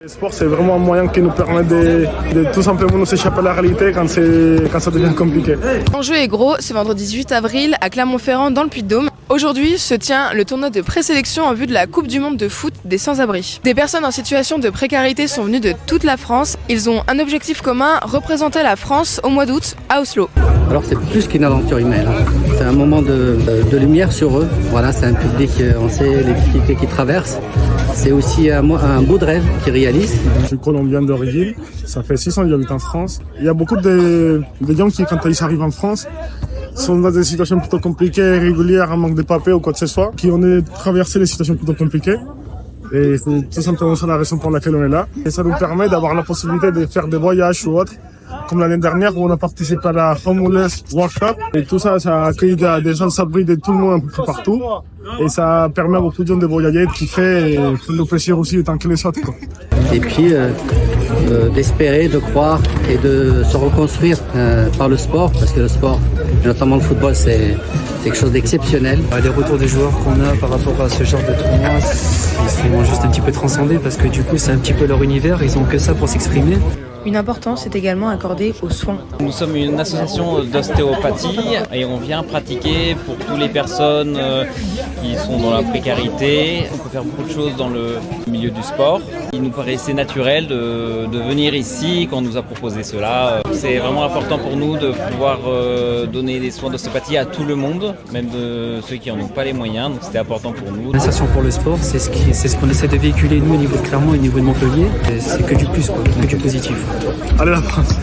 Le sport, c'est vraiment un moyen qui nous permet de tout simplement nous échapper à la réalité quand ça devient compliqué. L'enjeu est gros, c'est vendredi 18 avril à Clermont-Ferrand dans le Puy-de-Dôme. Aujourd'hui se tient le tournoi de présélection en vue de la Coupe du Monde de foot des sans-abri. Des personnes en situation de précarité sont venues de toute la France. Ils ont un objectif commun, représenter la France au mois d'août à Oslo. Alors c'est plus qu'une aventure humaine, c'est un moment de lumière sur eux. Voilà, c'est un public, on sait les difficultés qu'ils traversent. C'est aussi un bout de rêve qu'ils réalisent. Je suis colombien d'origine, ça fait 6 ans que j'habite en France. Il y a beaucoup de gens qui, quand ils arrivent en France, sont dans des situations plutôt compliquées, irrégulières, un manque de papiers ou quoi que ce soit, qui ont traversé des situations plutôt compliquées. Et c'est tout simplement ça la raison pour laquelle on est là. Et ça nous permet d'avoir la possibilité de faire des voyages ou autres, comme l'année dernière où on a participé à la Homeless World Cup. Et tout ça, ça a accueilli des gens sans-abri de tout le monde un peu partout. Et ça permet à beaucoup de gens de voyager, de kiffer et de nous plaisir aussi autant que les autres, quoi. Et puis d'espérer, de croire et de se reconstruire par le sport, parce que le sport, notamment le football, c'est quelque chose d'exceptionnel. Les retours des joueurs qu'on a par rapport à ce genre de tournoi, ils sont juste un petit peu transcendés parce que du coup c'est un petit peu leur univers, ils ont que ça pour s'exprimer. Une importance est également accordée aux soins. Nous sommes une association d'ostéopathie et on vient pratiquer pour toutes les personnes qui sont dans la précarité. On peut faire beaucoup de choses dans le milieu du sport. Il nous paraissait naturel de venir ici quand on nous a proposé cela. C'est vraiment important pour nous de pouvoir donner des soins d'ostéopathie à tout le monde, même de ceux qui n'en ont pas les moyens. Donc c'était important pour nous. L'association pour le sport, c'est ce qu'on essaie de véhiculer nous au niveau de Clermont et au niveau de Montpellier. C'est que du plus, que du positif. Allez la France.